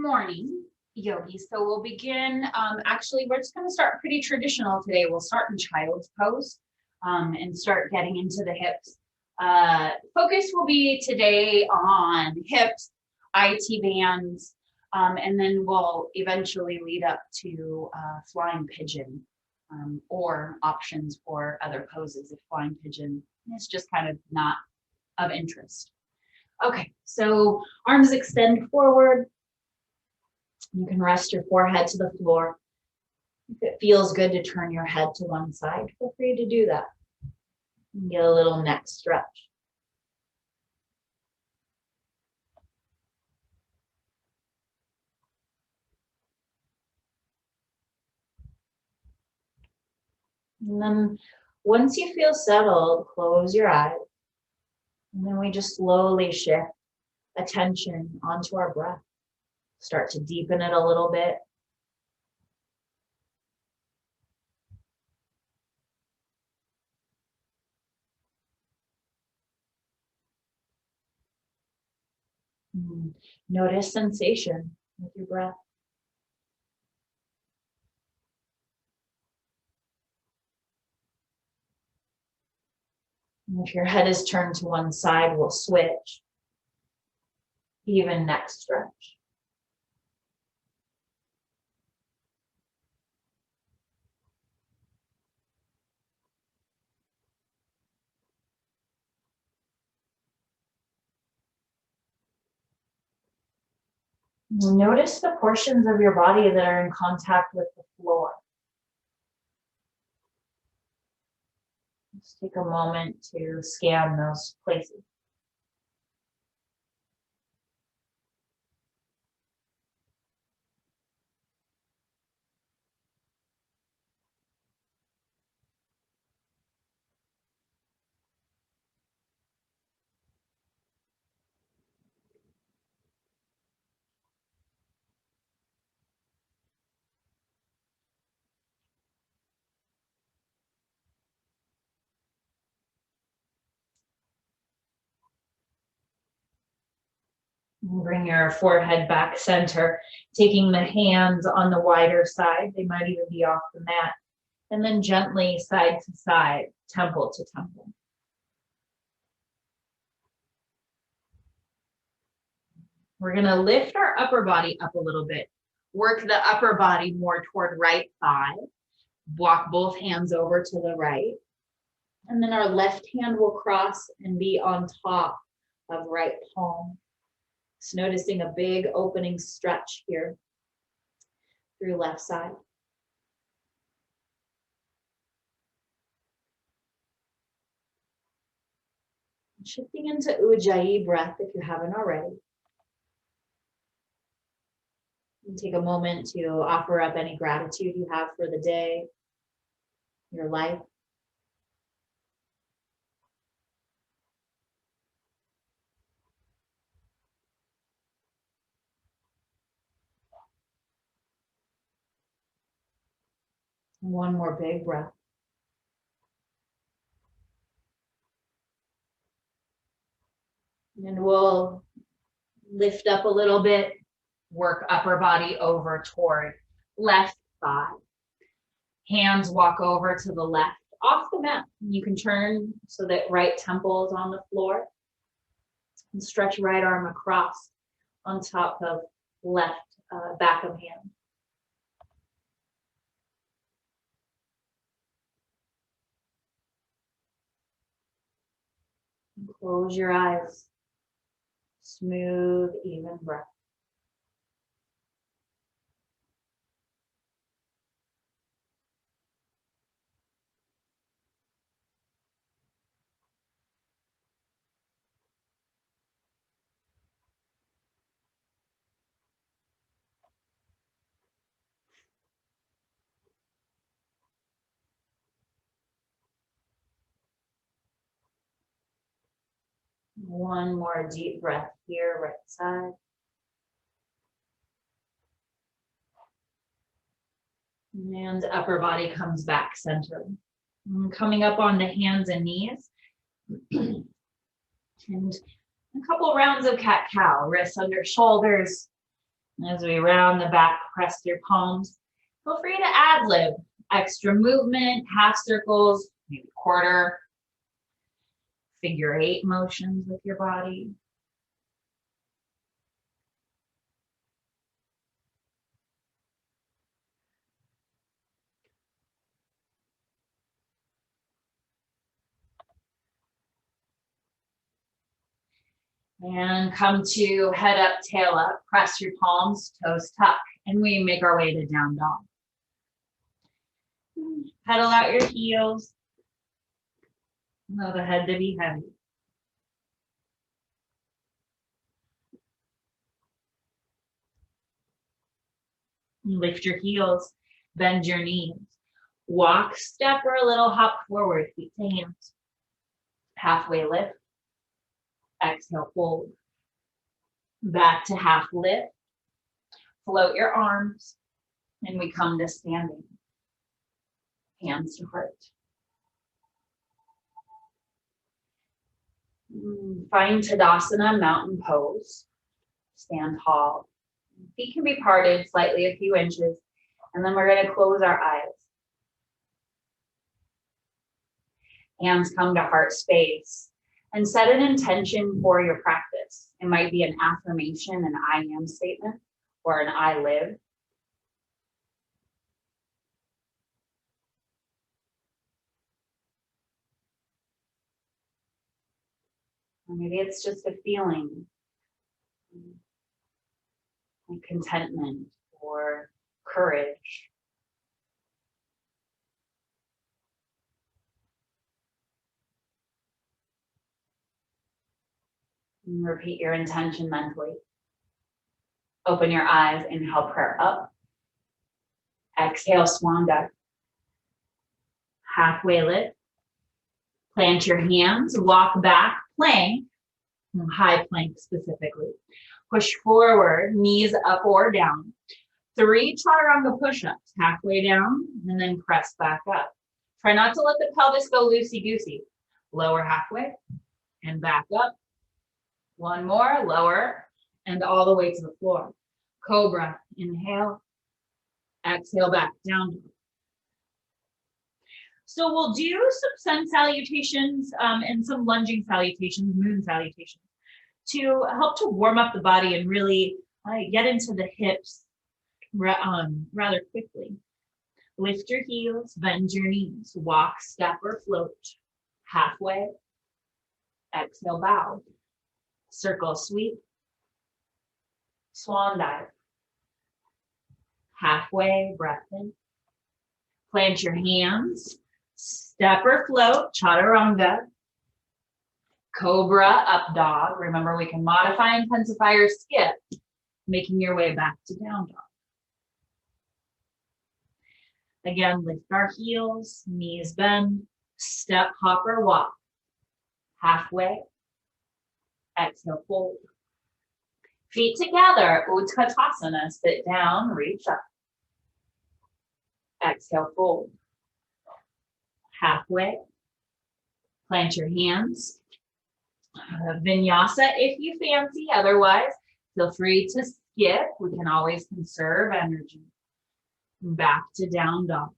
morning, yogis. So we'll begin. Actually, we're just going to start pretty traditional today. We'll start in child's pose and start getting into the hips. Focus will be today on hips, IT bands, and then we'll eventually lead up to flying pigeon or options for other poses if flying pigeon is just kind of not of interest. Okay, so arms extend forward. You can rest your forehead to the floor. If it feels good to turn your head to one side, feel free to do that. And get a little neck stretch. And then once you feel settled, close your eyes. And then we just slowly shift attention onto our breath. Start to deepen it a little bit. Notice sensation with your breath. And if your head is turned to one side, we'll switch. Even neck stretch. Notice the portions of your body that are in contact with the floor. Just take a moment to scan those places. Bring your forehead back center, taking the hands on the wider side. They might even be off the mat. And then gently side to side, temple to temple. We're going to lift our upper body up a little bit. Work the upper body more toward right thigh. Walk both hands over to the right. And then our left hand will cross and be on top of right palm. Just noticing a big opening stretch here through left side. Shifting into Ujjayi breath if you haven't already. And take a moment to offer up any gratitude you have for the day, your life. One more big breath. And we'll lift up a little bit, work upper body over toward left thigh. Hands walk over to the left, off the mat. You can turn so that right temple is on the floor. And stretch right arm across on top of left back of hand. Close your eyes. Smooth, even breath. One more deep breath here, right side. And upper body comes back center. Coming up on the hands and knees. And a couple rounds of cat-cow, wrists under shoulders. As we round the back, press your palms. Feel free to ad-lib extra movement, half circles, maybe quarter, figure 8 motions with your body. And come to head up, tail up, press your palms, toes tuck, and we make our way to down dog. Pedal out your heels. Allow the head to be heavy. Lift your heels, bend your knees. Walk, step, or a little hop forward, feet to hands. Halfway lift. Exhale, fold. Back to half lift. Float your arms, and we come to standing. Hands to heart. Find Tadasana, mountain pose. Stand tall. Feet can be parted slightly a few inches, and then we're going to close our eyes. Hands come to heart space, and set an intention for your practice. It might be an affirmation, an I am statement, or an I live. Or maybe it's just a feeling, like contentment or courage. And repeat your intention mentally. Open your eyes, inhale, prayer up. Exhale, swan dive. Halfway lift. Plant your hands, walk back, plank, high plank specifically. Push forward, knees up or down. 3 chaturanga push-ups, halfway down, and then press back up. Try not to let the pelvis go loosey-goosey. Lower halfway, and back up. 1 more, lower, and all the way to the floor. Cobra, inhale, exhale, back down. So we'll do some sun salutations and some lunging salutations, moon salutations, to help to warm up the body and really get into the hips rather quickly. Lift your heels, bend your knees, walk, step, or float. Halfway, exhale, bow. Circle sweep, swan dive. Halfway, breath in. Plant your hands, step or float, chaturanga. Cobra, up dog. Remember, we can modify, intensify, or skip, making your way back to down dog. Again, lift our heels, knees bend, step, hop, or walk. Halfway, exhale, fold. Feet together, Utkatasana, sit down, reach up. Exhale, fold. Halfway, plant your hands. Vinyasa if you fancy, otherwise feel free to skip. We can always conserve energy. Back to down dog.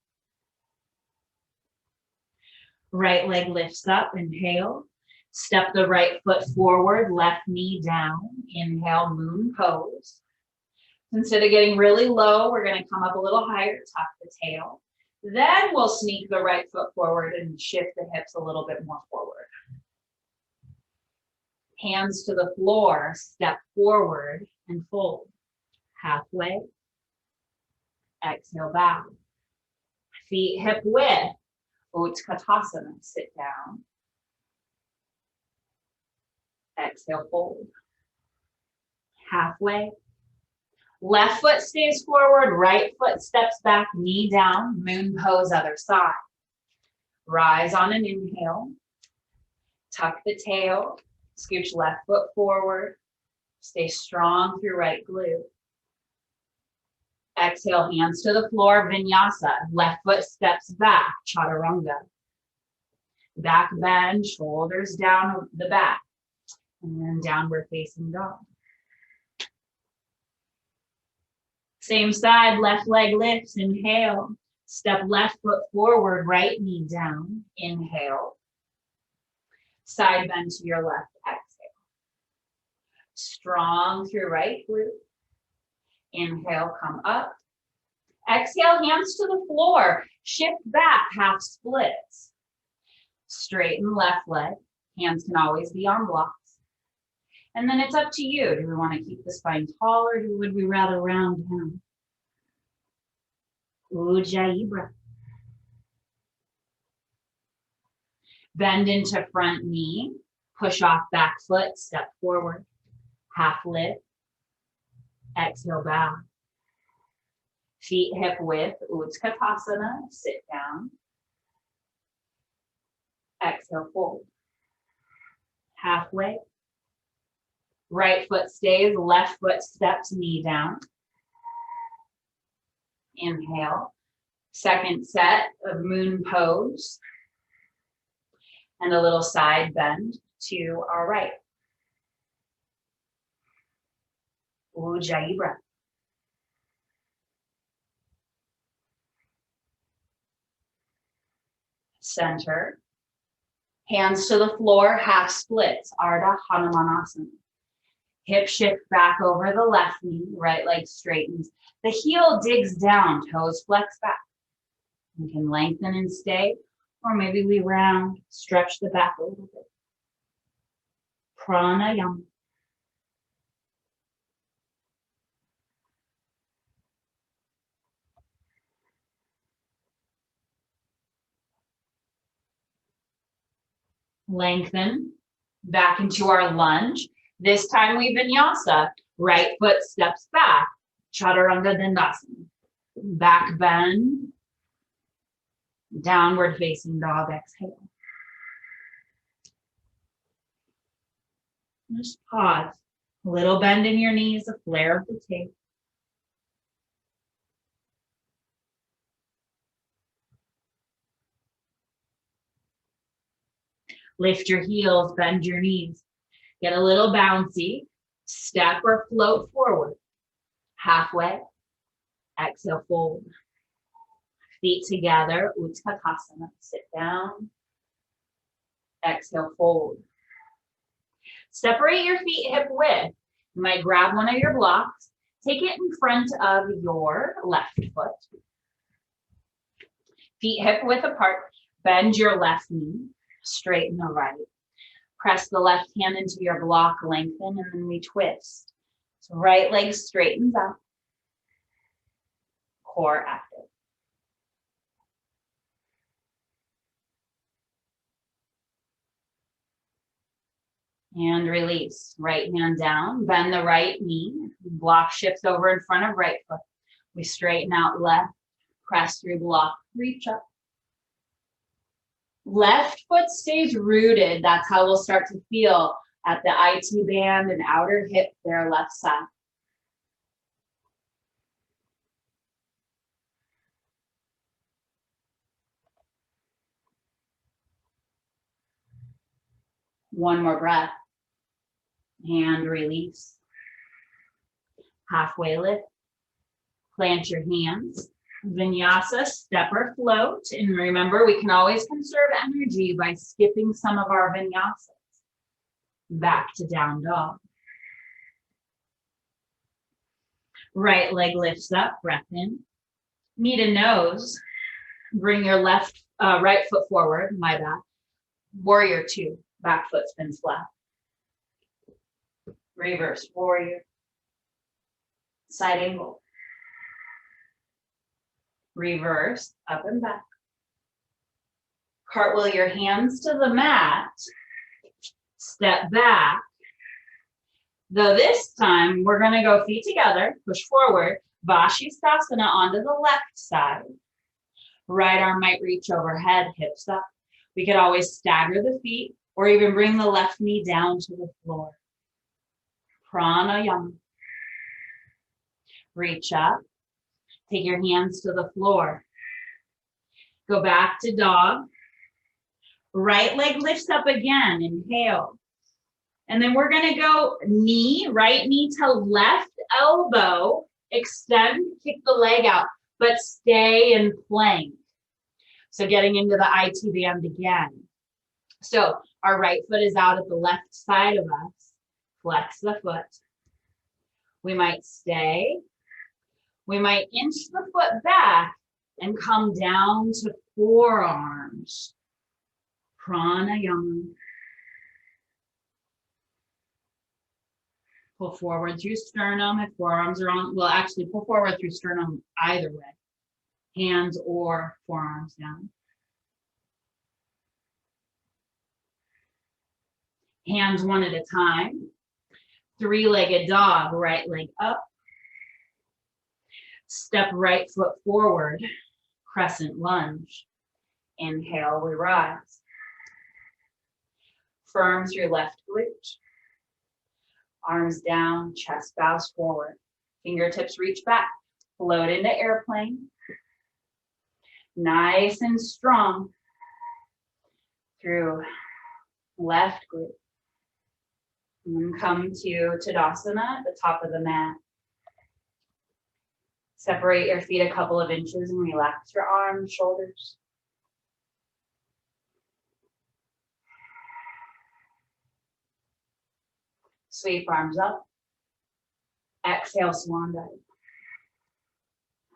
Right leg lifts up, inhale. Step the right foot forward, left knee down. Inhale, moon pose. Instead of getting really low, we're going to come up a little higher, tuck the tail. Then we'll sneak the right foot forward and shift the hips a little bit more forward. Hands to the floor, step forward and fold. Halfway. Exhale, bow. Feet hip width. Utkatasana, sit down. Exhale, fold. Halfway. Left foot stays forward, right foot steps back, knee down, moon pose, other side. Rise on an inhale. Tuck the tail, scooch left foot forward. Stay strong through right glute. Exhale, hands to the floor, vinyasa. Left foot steps back, chaturanga. Back bend, shoulders down the back. And downward facing dog. Same side, left leg lifts, inhale. Step left foot forward, right knee down, inhale. Side bend to your left, exhale. Strong through right glute. Inhale, come up. Exhale, hands to the floor. Shift back, half splits. Straighten left leg. Hands can always be on blocks. And then it's up to you. Do we want to keep the spine tall or would we rather round down? Ujjayi breath. Bend into front knee. Push off back foot. Step forward. Half lift. Exhale, bow. Feet hip width. Utkatasana. Sit down. Exhale, fold. Halfway. Right foot stays, left foot steps, knee down. Inhale. Second set of moon pose. And a little side bend to our right. Ujjayi breath. Center. Hands to the floor, half splits, Ardha Hanumanasana. Hip shift back over the left knee, right leg straightens. The heel digs down, toes flex back. You can lengthen and stay, or maybe we round, stretch the back a little bit. Pranayama. Lengthen back into our lunge. This time we vinyasa. Right foot steps back. Chaturanga Dandasana. Back bend. Downward facing dog, exhale. Just pause. A little bend in your knees, a flare of the tape. Lift your heels, bend your knees. Get a little bouncy. Step or float forward. Halfway. Exhale, fold. Feet together, Utkatasana. Sit down. Exhale, fold. Separate your feet hip width. You might grab one of your blocks. Take it in front of your left foot. Feet hip width apart. Bend your left knee. Straighten the right. Press the left hand into your block, lengthen, and then we twist. So right leg straightens up. Core active. And release. Right hand down. Bend the right knee. Block shifts over in front of right foot. We straighten out left. Press through block. Reach up. Left foot stays rooted. That's how we'll start to feel at the IT band and outer hip there, left side. One more breath. And release. Halfway lift. Plant your hands. Vinyasa, step or float. And remember, we can always conserve energy by skipping some of our vinyasas. Back to down dog. Right leg lifts up, breath in. Knee to nose. Bring your right foot forward, my bad. Warrior two, back foot spins flat. Reverse warrior. Side angle. Reverse, up and back. Cartwheel your hands to the mat. Step back. Though this time, we're gonna go feet together, push forward, Vashisthasana onto the left side. Right arm might reach overhead, hips up. We could always stagger the feet or even bring the left knee down to the floor. Pranayama. Reach up. Take your hands to the floor. Go back to dog. Right leg lifts up again. Inhale. And then we're going to go knee, right knee to left elbow. extend, kick the leg out, but stay in plank. So getting into the IT band again. So our right foot is out at the left side of us. Flex the foot. We might stay. We might inch the foot back and come down to forearms. Pranayama. Pull forward through sternum if forearms are on. Well, actually pull forward through sternum either way. Hands or forearms down. Hands one at a time. Three-legged dog, right leg up. Step right foot forward, crescent lunge. Inhale, we rise. Firm through left glute. Arms down, chest bows forward. Fingertips reach back. Float into airplane. Nice and strong through left glute. And then come to Tadasana at the top of the mat. Separate your feet a couple of inches and relax your arms, shoulders. Sweep arms up. Exhale, swan dive.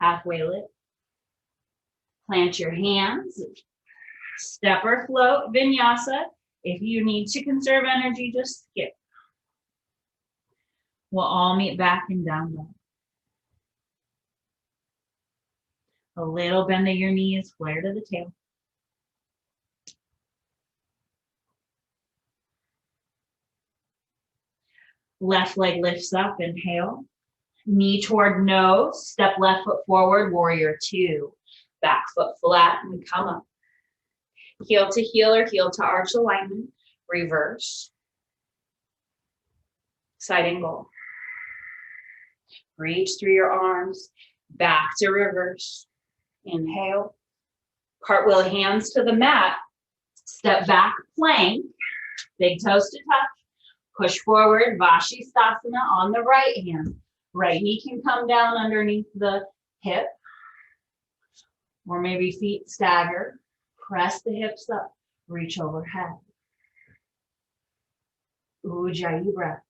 Halfway lift. Plant your hands. Step or float, vinyasa. If you need to conserve energy, just skip. We'll all meet back in down dog. A little bend of your knees, flare to the tail. Left leg lifts up, inhale. Knee toward nose, step left foot forward, warrior two. Back foot flat, and we come up. Heel to heel or heel to arch alignment, reverse. Side angle. Reach through your arms, back to reverse. Inhale. Cartwheel hands to the mat. Step back, plank. Big toes to touch. Push forward, Vashisthasana on the right hand. Right knee can come down underneath the hip. Or maybe feet stagger. Press the hips up. Reach overhead. Ujjayi breath.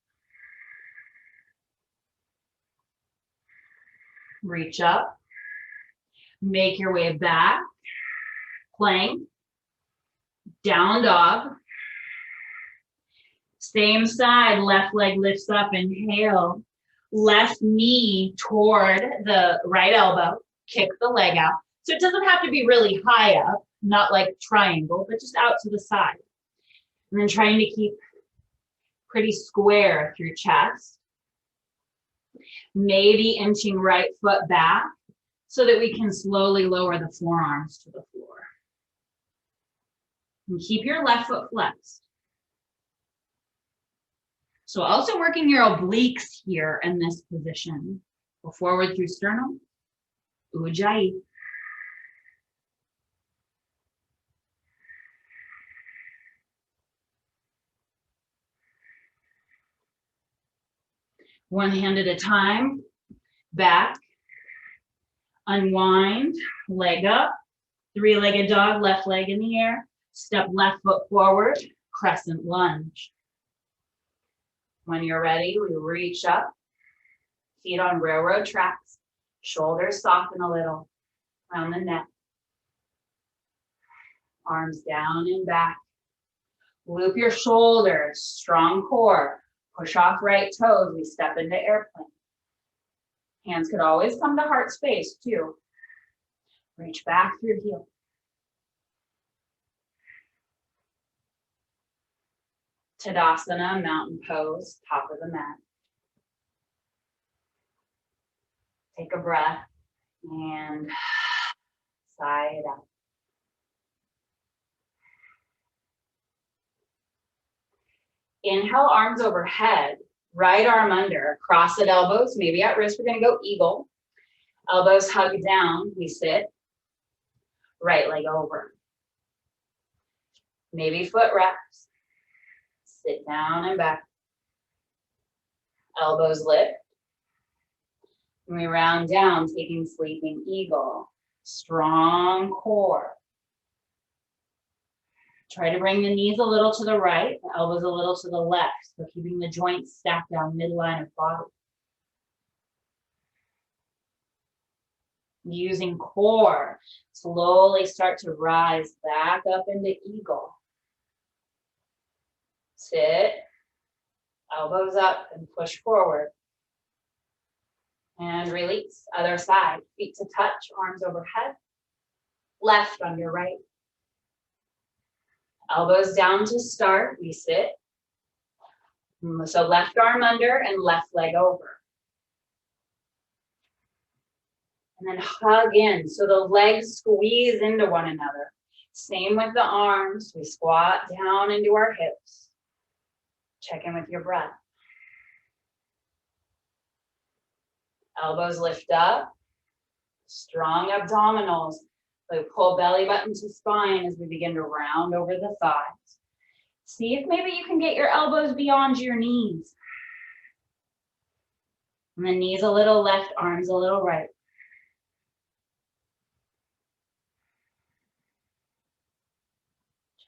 Reach up. Make your way back. Plank. Down dog. Same side, left leg lifts up, inhale. Left knee toward the right elbow. Kick the leg out. So it doesn't have to be really high up, not like triangle, but just out to the side. And then trying to keep pretty square through chest. Maybe inching right foot back so that we can slowly lower the forearms to the floor. And keep your left foot flexed. So also working your obliques here in this position. Go forward through sternum. Ujjayi. One hand at a time. Back. Unwind. Leg up. Three-legged dog, left leg in the air. Step left foot forward. Crescent lunge. When you're ready, we reach up. Feet on railroad tracks. Shoulders soften a little around the neck. Arms down and back. Loop your shoulders, strong core. Push off right toes, we step into airplane. Hands could always come to heart space too. Reach back through heel. Tadasana, mountain pose, top of the mat. Take a breath and sigh it out. Inhale, arms overhead, right arm under, crossed elbows, maybe at wrist. We're going to go eagle. Elbows hug down, we sit. Right leg over. Maybe foot wraps. Sit down and back. Elbows lift. And we round down, taking sleeping eagle. Strong core. Try to bring the knees a little to the right, the elbows a little to the left. So keeping the joints stacked down midline of body. Using core, slowly start to rise back up into eagle. Sit, elbows up and push forward. And release, other side, feet to touch, arms overhead. Left under right. Elbows down to start, we sit. So left arm under and left leg over. And then hug in, so the legs squeeze into one another. Same with the arms, we squat down into our hips. Check in with your breath. Elbows lift up, strong abdominals. So pull belly button to spine as we begin to round over the thighs. See if maybe you can get your elbows beyond your knees. And the knees a little left, arms a little right.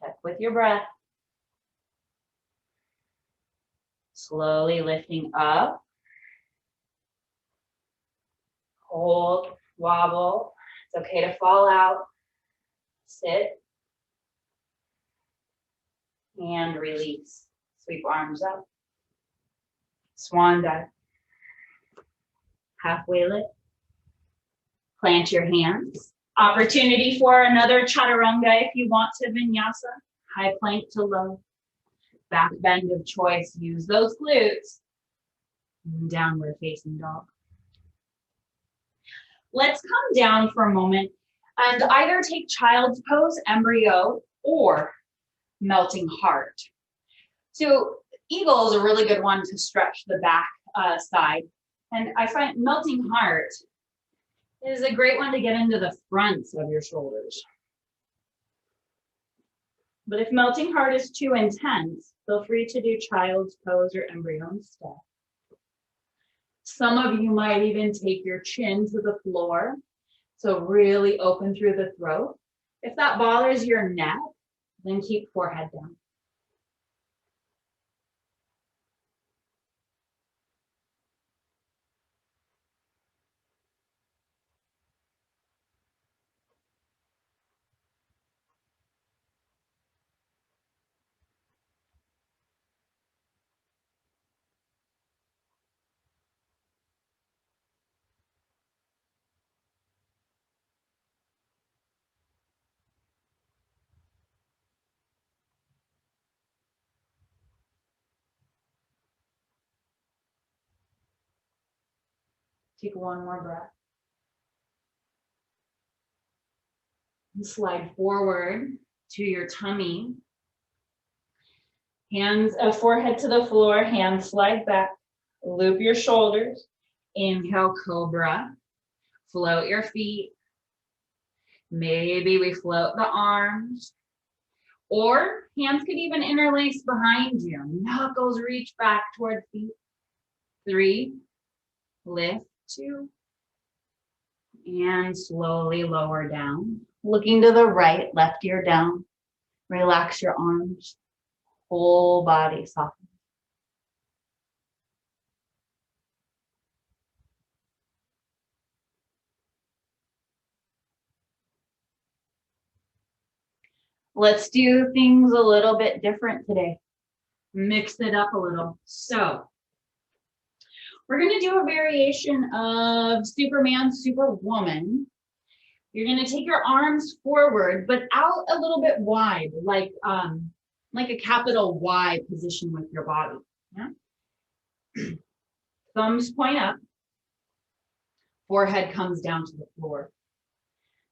Check with your breath. Slowly lifting up. Hold, wobble. It's okay to fall out. Sit. And release. Sweep arms up. Swan dive. Halfway lift. Plant your hands. Opportunity for another chaturanga if you want to vinyasa. High plank to low. Back bend of choice. Use those glutes. And downward facing dog. Let's come down for a moment and either take child's pose, embryo, or melting heart. So eagle is a really good one to stretch the back side. And I find melting heart is a great one to get into the fronts of your shoulders. But if melting heart is too intense, feel free to do child's pose or embryo instead. Some of you might even take your chin to the floor. So really open through the throat. If that bothers your neck, then keep forehead down. Take one more breath. And slide forward to your tummy. Hands, forehead to the floor, hands slide back. Loop your shoulders. Inhale, cobra. Float your feet. Maybe we float the arms. Or hands could even interlace behind you. Knuckles reach back toward feet. 3, lift, 2, and slowly lower down. Looking to the right, left ear down. Relax your arms. Whole body soften. Let's do things a little bit different today. Mix it up a little. So we're going to do a variation of Superman, Superwoman. You're going to take your arms forward, but out a little bit wide, like a capital Y position with your body. Yeah? Thumbs point up. Forehead comes down to the floor.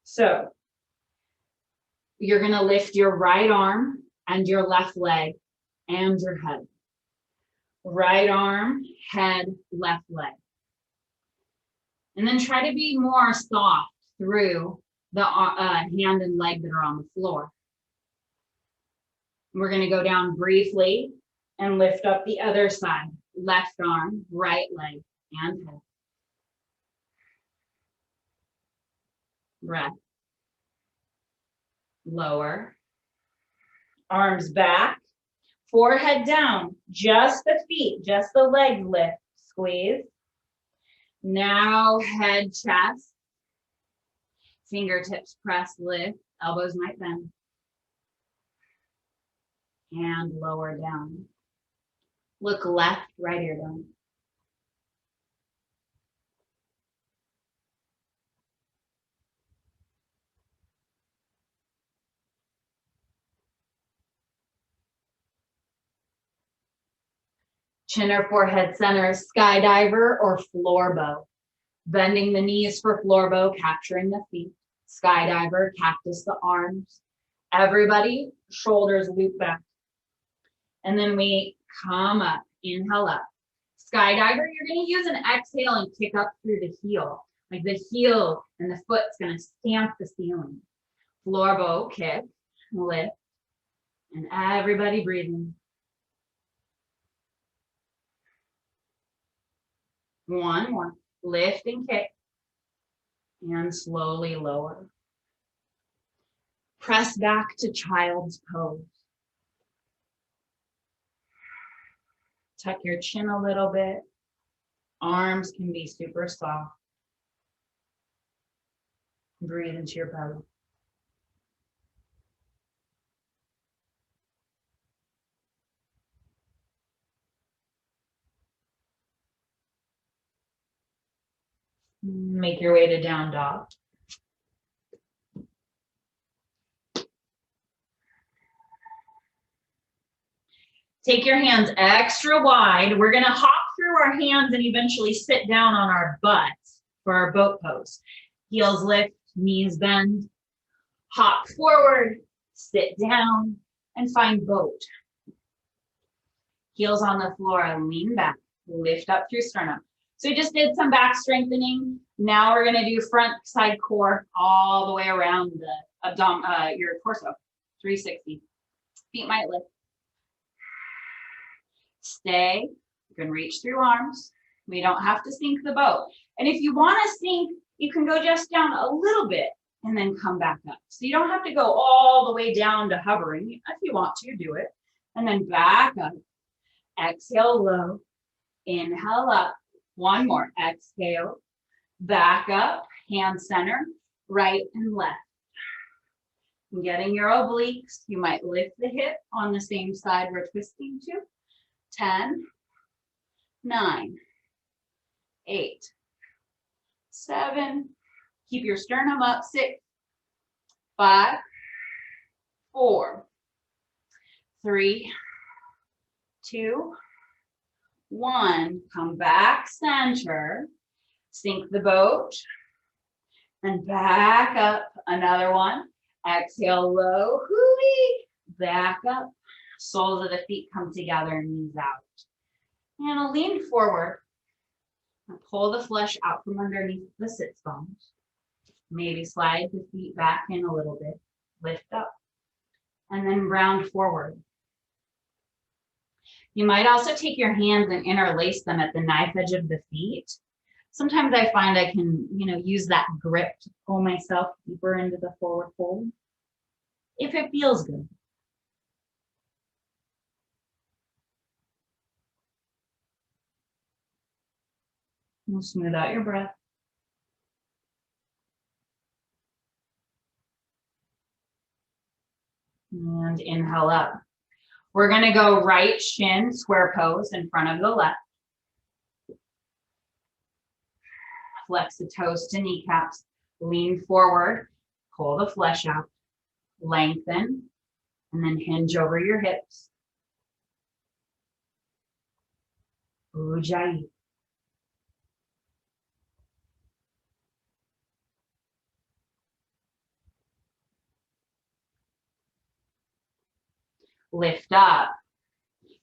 So you're going to lift your right arm and your left leg and your head. Right arm, head, left leg. And then try to be more soft through the hand and leg that are on the floor. We're going to go down briefly and lift up the other side. Left arm, right leg, and head. Breath. Lower. Arms back. Forehead down. Just the feet, just the legs lift. Squeeze. Now head, chest. Fingertips press, lift. Elbows might bend. And lower down. Look left, right ear down. Chin or forehead center, skydiver or floor bow. Bending the knees for floor bow, capturing the feet. Skydiver, cactus the arms. Everybody, shoulders loop back. And then we come up, inhale up. Skydiver, you're gonna use an exhale and kick up through the heel. Like the heel and the foot's gonna stamp the ceiling. Floor bow, kick, lift, and everybody breathing. One more, lift and kick, and slowly lower. Press back to child's pose. Tuck your chin a little bit. Arms can be super soft. Breathe into your belly. Make your way to down dog. Take your hands extra wide. We're gonna hop through our hands and eventually sit down on our butts for our boat pose. Heels lift, knees bend. Hop forward, sit down, and find boat. Heels on the floor, lean back, lift up through sternum. So we just did some back strengthening. Now we're gonna do front side core all the way around the your torso, 360. Feet might lift. Stay, you can reach through arms. We don't have to sink the boat. And if you wanna sink, you can go just down a little bit and then come back up. So you don't have to go all the way down to hovering. If you want to, do it. And then back up. Exhale low, inhale up. One more, exhale, back up, hand center, right and left. Getting your obliques, you might lift the hip on the same side we're twisting to. 10, 9, 8, 7, keep your sternum up, 6, 5, 4, 3, 2, 1, come back center, sink the boat, and back up, another one, exhale low, hoo-wee, back up, soles of the feet come together, knees out. And I'll lean forward, and pull the flesh out from underneath the sits bones, maybe slide the feet back in a little bit, lift up, and then round forward. You might also take your hands and interlace them at the knife edge of the feet. Sometimes I find I can, use that grip to pull myself deeper into the forward fold, if it feels good. We'll smooth out your breath. And inhale up. We're gonna go right shin, square pose in front of the left. Flex the toes to kneecaps, lean forward, pull the flesh out, lengthen, and then hinge over your hips. Ujjayi. Lift up,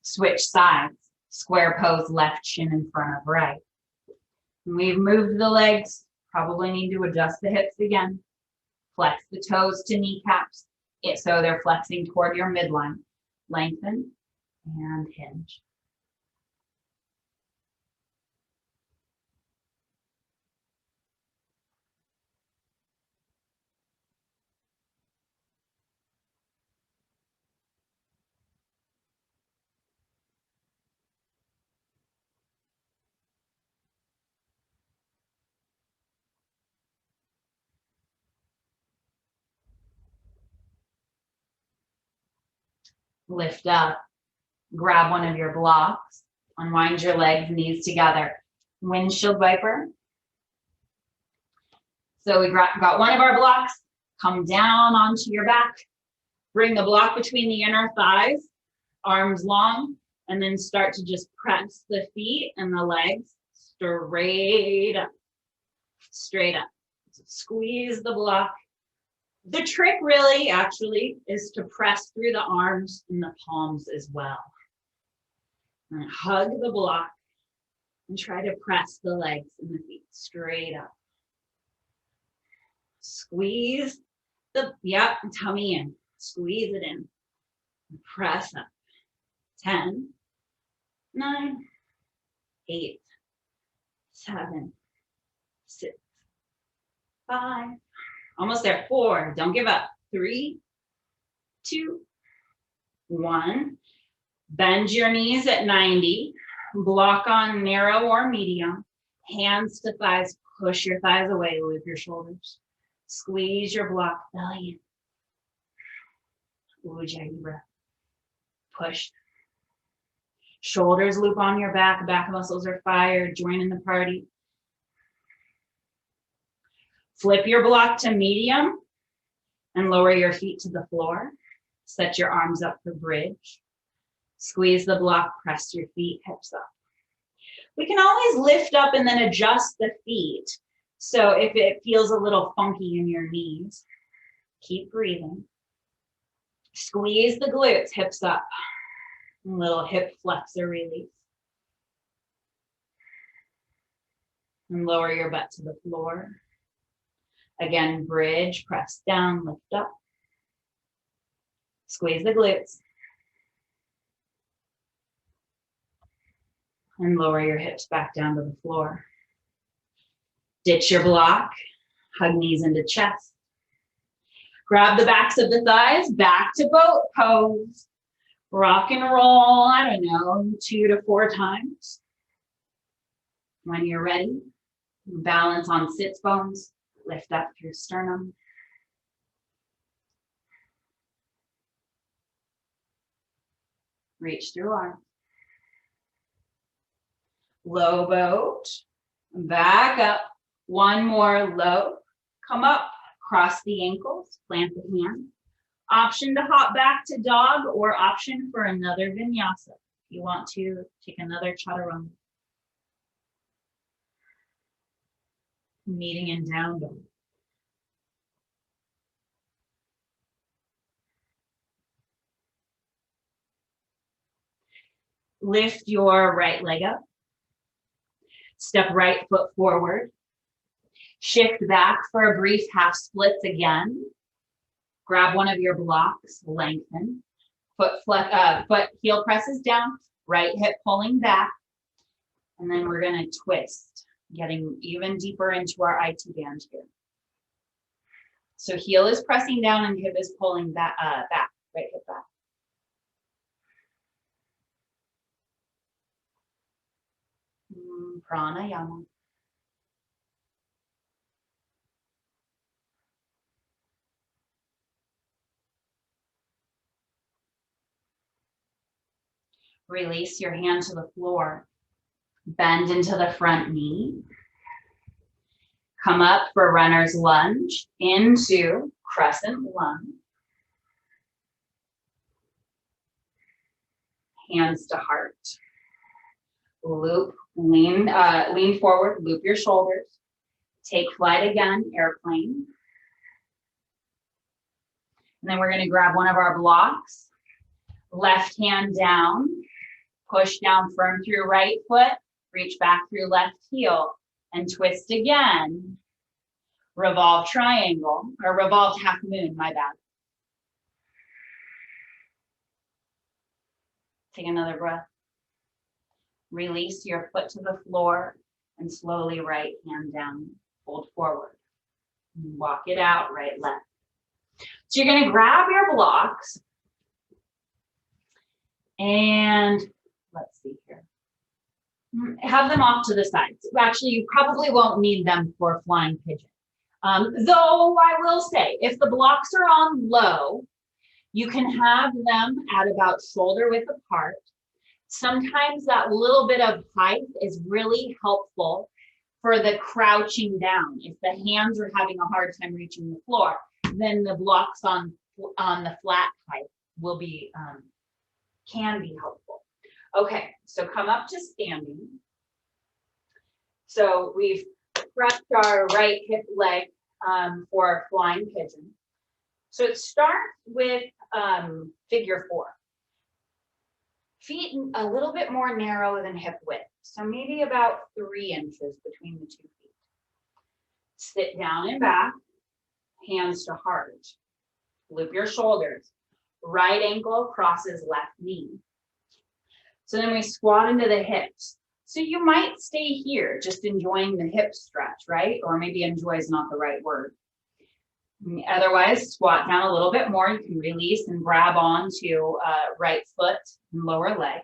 switch sides, square pose, left shin in front of right. We've moved the legs, probably need to adjust the hips again. Flex the toes to kneecaps, so they're flexing toward your midline. Lengthen and hinge. Lift up, grab one of your blocks, unwind your legs, knees together. Windshield wiper. So we got one of our blocks, come down onto your back, bring the block between the inner thighs, arms long, and then start to just press the feet and the legs straight up, straight up. So squeeze the block. The trick really actually is to press through the arms and the palms as well. And hug the block and try to press the legs and the feet straight up. Squeeze the, tummy in. Squeeze it in. Press up. 10, 9, 8, 7, 6, 5. Almost there. 4. Don't give up. 3, 2, 1. Bend your knees at 90. Block on narrow or medium. Hands to thighs. Push your thighs away. Loop your shoulders. Squeeze your block belly in. Ujjayi breath. Push. Shoulders loop on your back. Back muscles are fired. Join in the party. Flip your block to medium and lower your feet to the floor. Set your arms up for bridge. Squeeze the block. Press your feet, hips up. We can always lift up and then adjust the feet. So if it feels a little funky in your knees, keep breathing. Squeeze the glutes, hips up. A little hip flexor release. And lower your butt to the floor. Again, bridge, press down, lift up. Squeeze the glutes. And lower your hips back down to the floor. Ditch your block, hug knees into chest. Grab the backs of the thighs, back to boat pose. Rock and roll, I don't know, 2 to 4 times. When you're ready, balance on sits bones, lift up through sternum. Reach through arms. Low boat, back up. One more low, come up, cross the ankles, plant the hand. Option to hop back to dog or option for another vinyasa. If you want to take another chaturanga. Meeting in down dog. Lift your right leg up. Step right foot forward. Shift back for a brief half splits again. Grab one of your blocks, lengthen. Foot heel presses down, right hip pulling back. And then we're gonna twist, getting even deeper into our IT band here. So heel is pressing down and hip is pulling back, right hip back. Pranayama. Release your hand to the floor. Bend into the front knee. Come up for runner's lunge into crescent lunge. Hands to heart. Loop, lean forward, loop your shoulders. Take flight again, airplane. And then we're going to grab one of our blocks. Left hand down. Push down firm through right foot, reach back through left heel, and twist again. Revolve triangle, or revolved half moon, my bad. Take another breath. Release your foot to the floor and slowly right hand down, fold forward. Walk it out, right, left. So you're gonna grab your blocks and let's see here. Have them off to the sides. Actually, you probably won't need them for flying pigeon. Though I will say, if the blocks are on low, You can have them at about shoulder width apart. Sometimes that little bit of height is really helpful for the crouching down. If the hands are having a hard time reaching the floor, then the blocks on the flat height will be, can be helpful. Okay, so come up to standing. So we've prepped our right hip leg for flying pigeon. So it starts with figure 4. Feet a little bit more narrow than hip width. So maybe about 3 inches between the 2 feet. Sit down and back, hands to heart. Loop your shoulders. Right ankle crosses left knee. So then we squat into the hips. So you might stay here, just enjoying the hip stretch, right? Or maybe enjoy is not the right word. Otherwise, squat down a little bit more. You can release and grab onto right foot and lower leg.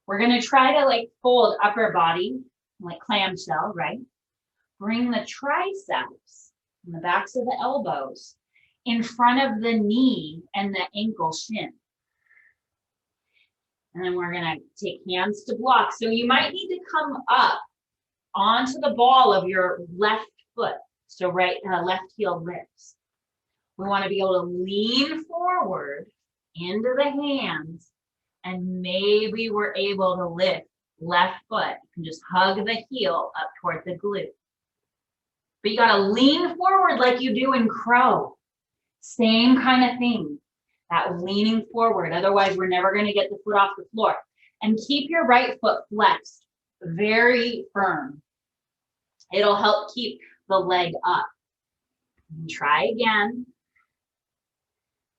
We're going to try to like fold upper body, like clamshell, right? Bring the triceps and the backs of the elbows in front of the knee and the ankle shin. And then we're going to take hands to block. So you might need to come up onto the ball of your left foot. So left heel lifts. We want to be able to lean forward into the hands, and maybe we're able to lift left foot. You can just hug the heel up toward the glute. But you got to lean forward like you do in crow. Same kind of thing, that leaning forward. Otherwise, we're never going to get the foot off the floor. And keep your right foot flexed, very firm. It'll help keep the leg up. And try again.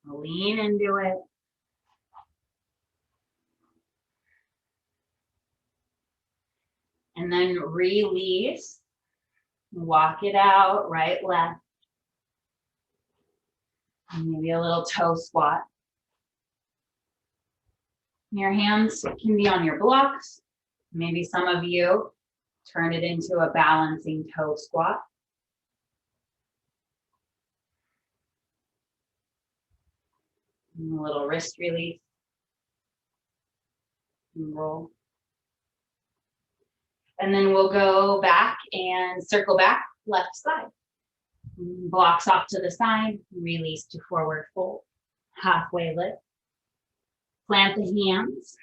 Lean into it. And then release. Walk it out, right, left. And maybe a little toe squat. Your hands can be on your blocks. Maybe some of you turn it into a balancing toe squat. And a little wrist release. And roll. And then we'll go back and circle back left side. Blocks off to the side, release to forward fold. Halfway lift. Plant the hands.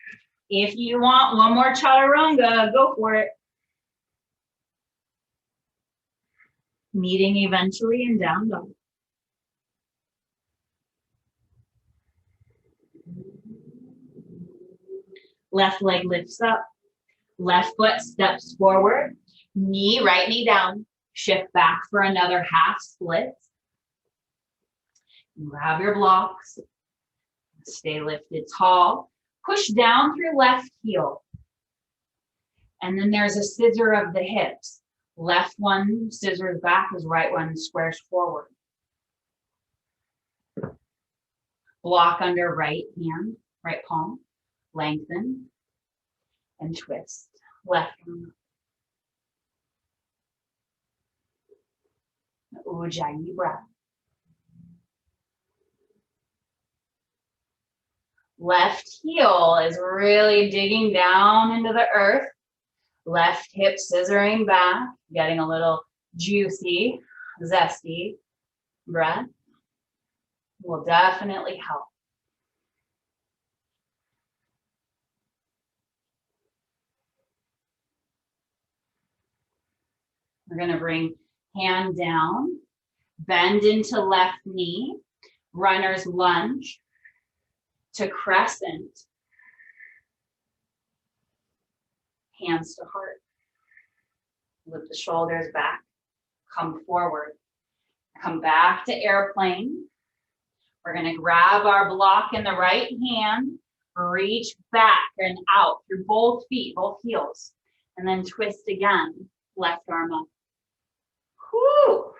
If you want one more chaturanga, go for it. Meeting eventually in down dog. Left leg lifts up. Left foot steps forward. Right knee down. Shift back for another half split. Grab your blocks. Stay lifted tall. Push down through left heel. And then there's a scissor of the hips. Left one scissors back as right one squares forward. Block under right hand, right palm. Lengthen and twist. Left one. Ujjayi breath. Left heel is really digging down into the earth. Left hip scissoring back, getting a little juicy, zesty breath. Will definitely help. We're going to bring hand down, bend into left knee, runner's lunge to crescent. Hands to heart. Lift the shoulders back, come forward. Come back to airplane. We're going to grab our block in the right hand, reach back and out through both feet, both heels, and then twist again, left arm up. Whew.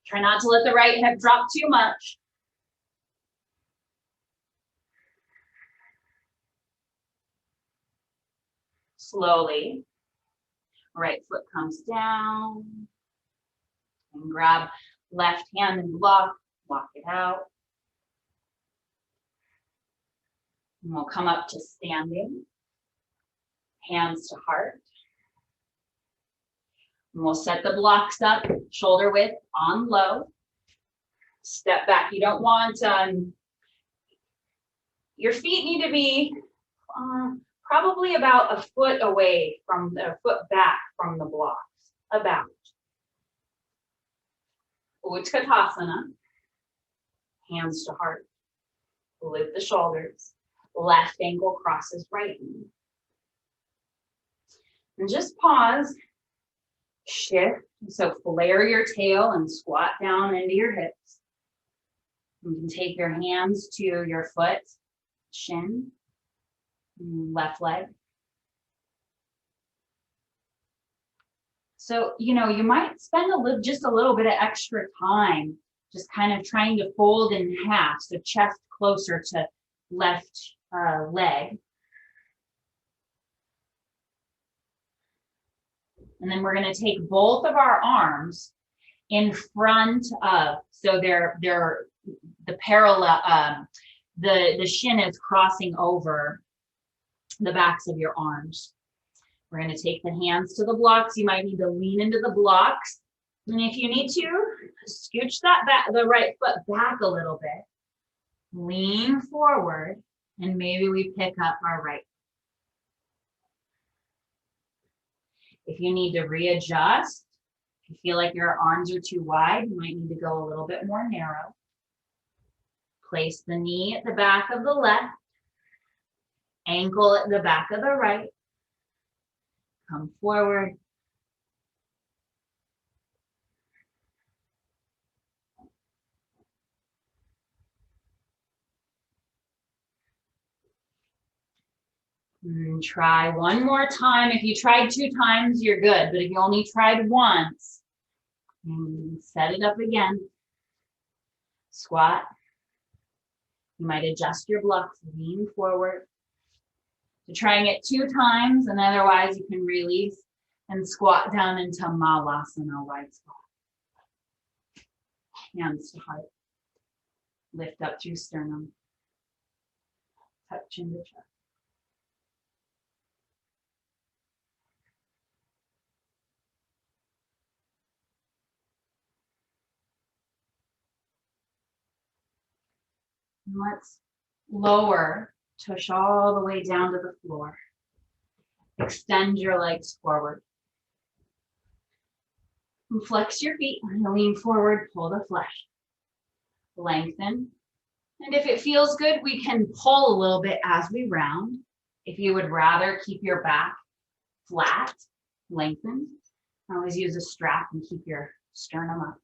Try not to let the right hip drop too much. Slowly, right foot comes down and grab Left hand and block it out. And we'll come up to standing, hands to heart. And we'll set the blocks up, shoulder width on low. Step back. You don't want, your feet need to be probably about a foot away from the foot back from the blocks, about. Utkatasana, hands to heart. Lift the shoulders. Left ankle crosses right knee. And just pause. Shift. So flare your tail and squat down into your hips. You can take your hands to your foot, shin, left leg. So, you might spend just a little bit of extra time just kind of trying to fold in half, so chest closer to left leg. And then we're going to take both of our arms in front of, so they're the parallel, the shin is crossing over the backs of your arms. We're going to take the hands to the blocks. You might need to lean into the blocks. And if you need to, scooch that back, the right foot back a little bit. Lean forward, and maybe we pick up our right. If you need to readjust, if you feel like your arms are too wide, you might need to go a little bit more narrow. Place the knee at the back of the left, ankle at the back of the right. Come forward. And try one more time. If you tried 2 times, you're good. But if you only tried once, set it up again. Squat. You might adjust your blocks, lean forward. So trying it 2 times, and otherwise you can release and squat down into Malasana, wide squat. Hands to heart. Lift up through sternum. Touch chin to chest. And let's lower, tush all the way down to the floor. Extend your legs forward. And flex your feet, lean forward, pull the flesh. Lengthen. And if it feels good, we can pull a little bit as we round. If you would rather keep your back flat, lengthen. Always use a strap and keep your sternum up.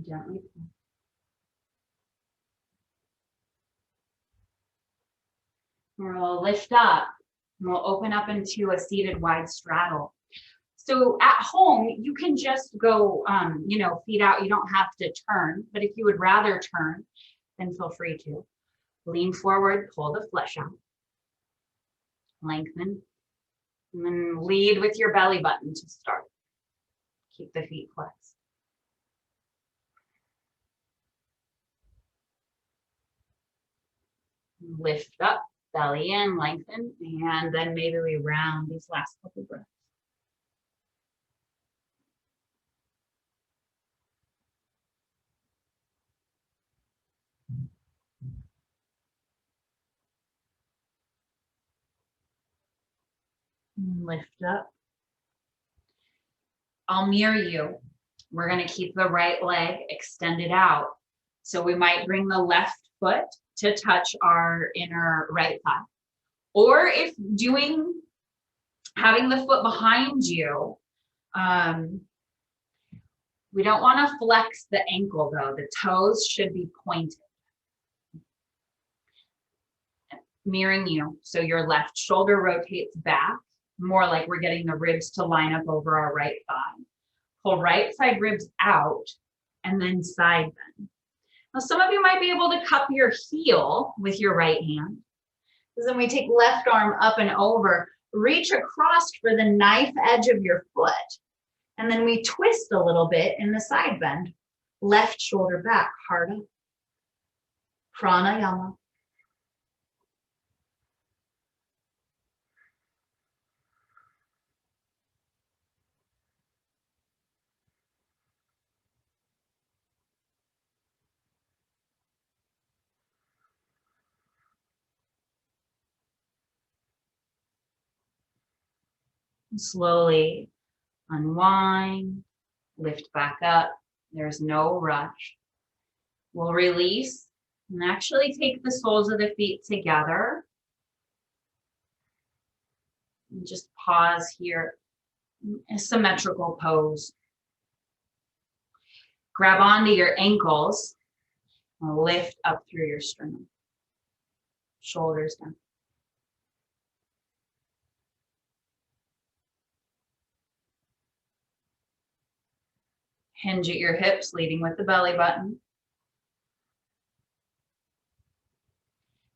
Gently pull. We'll lift up and we'll open up into a seated wide straddle. So at home, you can just go, feet out. You don't have to turn, but if you would rather turn, then feel free to. Lean forward, pull the flesh out. Lengthen, and then lead with your belly button to start. Keep the feet flexed. Lift up, belly in, lengthen, and then maybe we round these last couple breaths. Lift up. I'll mirror you. We're going to keep the right leg extended out. So we might bring the left foot to touch our inner right thigh. Or if having the foot behind you, we don't want to flex the ankle though. The toes should be pointed. Mirroring you. So your left shoulder rotates back, more like we're getting the ribs to line up over our right thigh. Pull right side ribs out and then side bend. Now, some of you might be able to cup your heel with your right hand. So then we take left arm up and over, reach across for the knife edge of your foot. And then we twist a little bit in the side bend. Left shoulder back, heart up. Pranayama. Slowly unwind, lift back up. There's no rush. We'll release and actually take the soles of the feet together. And just pause here, a symmetrical pose. Grab onto your ankles and lift up through your sternum. Shoulders down. Hinge at your hips, leading with the belly button.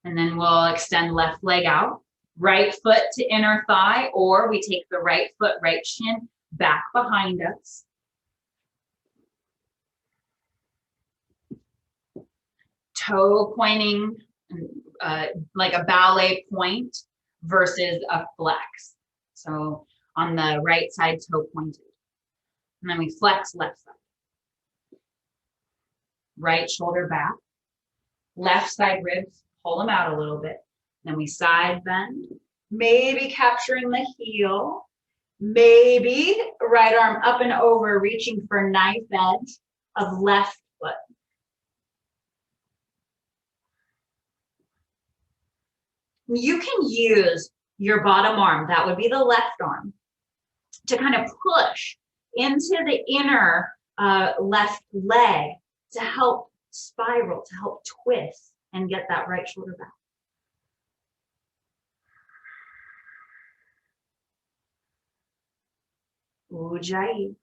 And then we'll extend left leg out. Right foot to inner thigh, or we take the right foot, right shin back behind us. Toe pointing like a ballet point versus a flex. So on the right side, toe pointed. And then we flex left side. Right shoulder back. Left side ribs, pull them out a little bit. Then we side bend, maybe capturing the heel. Maybe right arm up and over, reaching for knife edge of left foot. You can use your bottom arm, that would be the left arm, to kind of push into the inner left leg to help spiral, to help twist and get that right shoulder back. Ujjayi.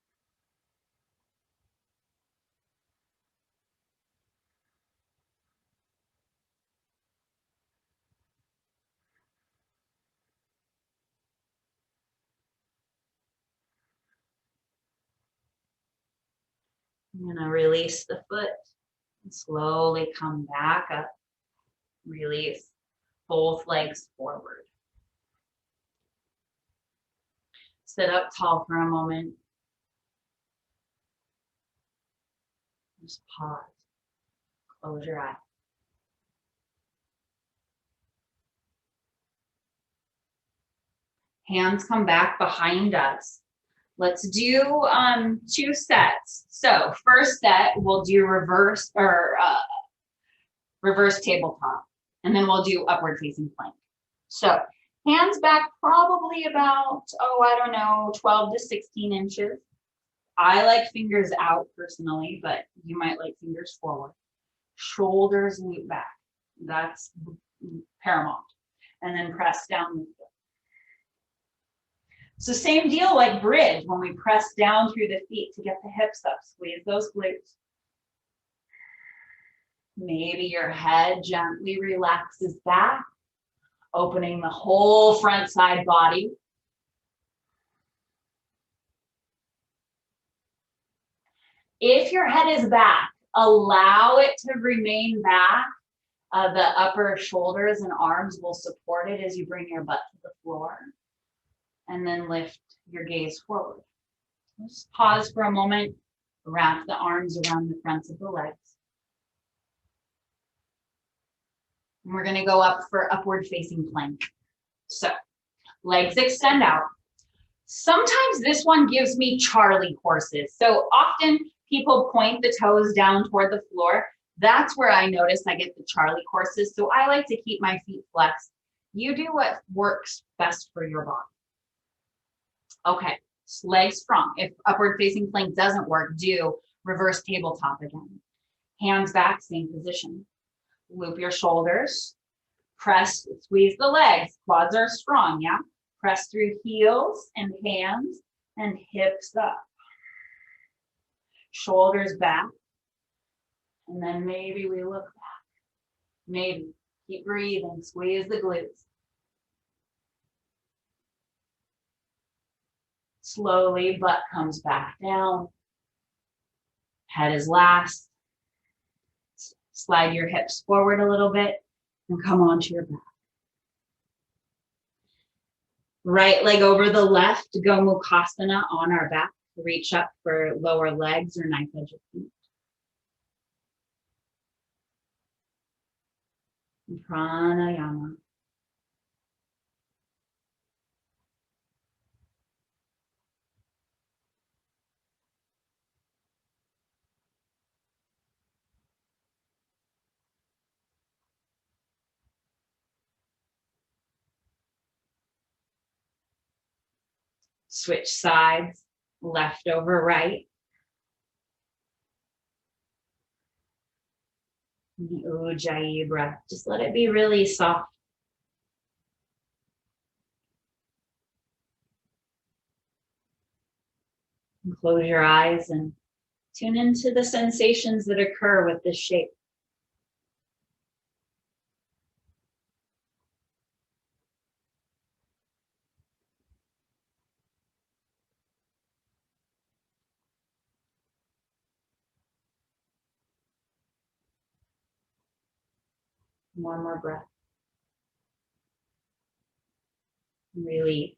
I'm going to release the foot and slowly come back up. Release both legs forward. Sit up tall for a moment. Just pause. Close your eyes. Hands come back behind us. Let's do 2 sets. So first set, we'll do reverse tabletop, and then we'll do upward facing plank. So hands back probably about, 12 to 16 inches. I like fingers out personally, but you might like fingers forward. Shoulders loop back. That's paramount. And then press down with it. So same deal like bridge, when we press down through the feet to get the hips up, squeeze those glutes. Maybe your head gently relaxes back, opening the whole front side body. If your head is back, allow it to remain back. The upper shoulders and arms will support it as you bring your butt to the floor. And then lift your gaze forward. Just pause for a moment, wrap the arms around the fronts of the legs. And we're going to go up for upward facing plank. So legs extend out. Sometimes this one gives me Charlie horses. So often people point the toes down toward the floor. That's where I notice I get the Charlie horses. So I like to keep my feet flexed. You do what works best for your body. Okay, legs strong. If upward facing plank doesn't work, do reverse tabletop again. Hands back, same position. Loop your shoulders. Press, squeeze the legs. Quads are strong, yeah? Press through heels and hands and hips up. Shoulders back. And then maybe we look back. Maybe. Keep breathing, squeeze the glutes. Slowly, butt comes back down. Head is last. Slide your hips forward a little bit and come onto your back. Right leg over the left, Gomukhasana on our back. Reach up for lower legs or knife edge of feet. Pranayama. Switch sides, left over right. The Ujjayi breath. Just let it be really soft. And close your eyes and tune into the sensations that occur with this shape. One more breath. Release.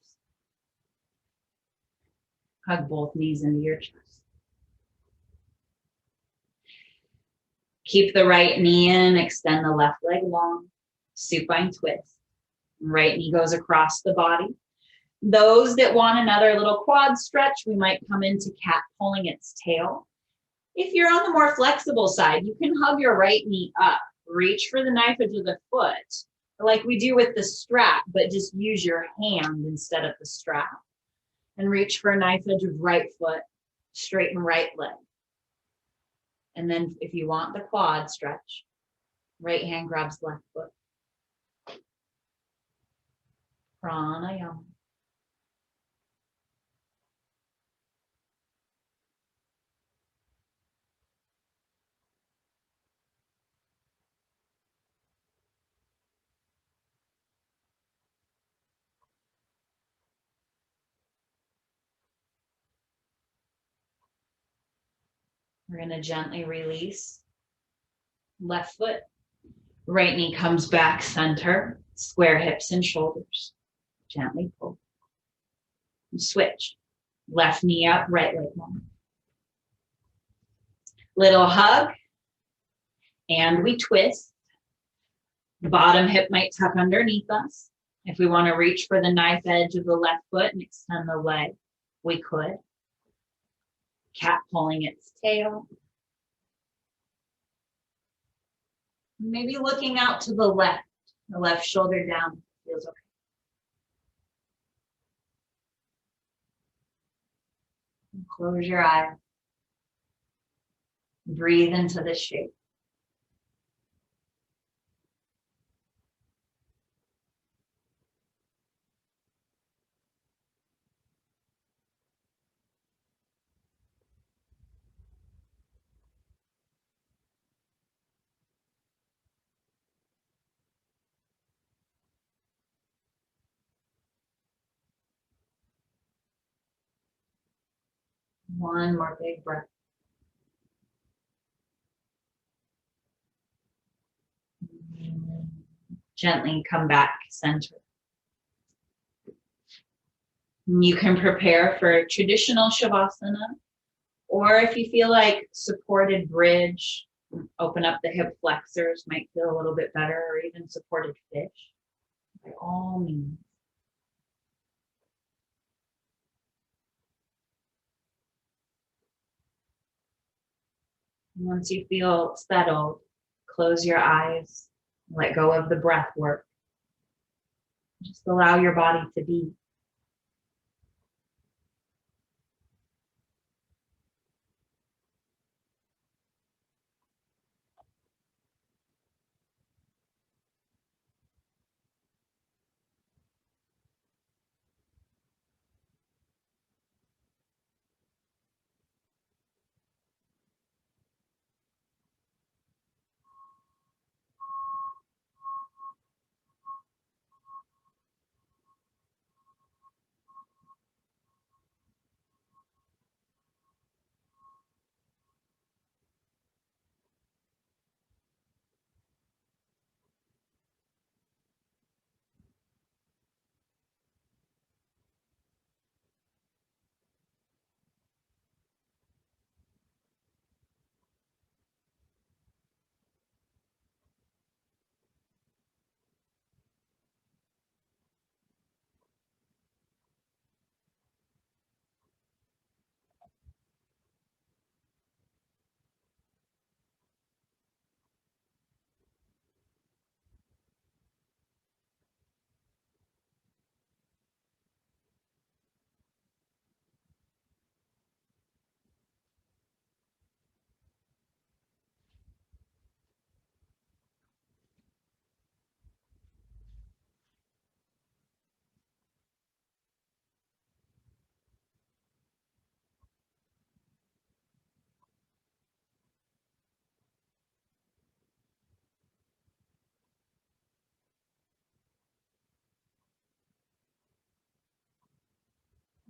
Hug both knees into your chest. Keep the right knee in, extend the left leg long. Supine twist. Right knee goes across the body. Those that want another little quad stretch, we might come into cat pulling its tail. If you're on the more flexible side, you can hug your right knee up. Reach for the knife edge of the foot, like we do with the strap, but just use your hand instead of the strap. And reach for a knife edge of right foot, straighten right leg. And then if you want the quad stretch, right hand grabs left foot. Pranayama. We're going to gently release. Left foot. Right knee comes back center. Square hips and shoulders. Gently pull. And switch. Left knee up, right leg long. Little hug. And we twist. The bottom hip might tuck underneath us. If we want to reach for the knife edge of the left foot and extend the leg, we could. Cat pulling its tail. Maybe looking out to the left shoulder down feels okay. And close your eyes. Breathe into this shape. One more big breath. Gently come back center. You can prepare for traditional Shavasana, or if you feel like supported bridge, open up the hip flexors, might feel a little bit better, or even supported fish, by all means. Once you feel settled, close your eyes, let go of the breath work. Just allow your body to be.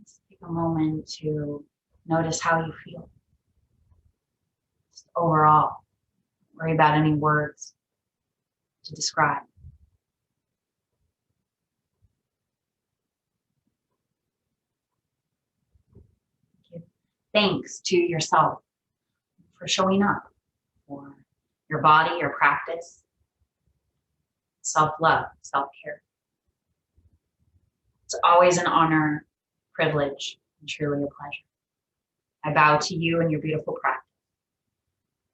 Just take a moment to notice how you feel. Just overall, don't worry about any words to describe. Give thanks to yourself for showing up, for your body, your practice, self-love, self-care. It's always an honor, privilege, and truly a pleasure. I bow to you and your beautiful practice.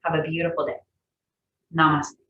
Have a beautiful day. Namaste.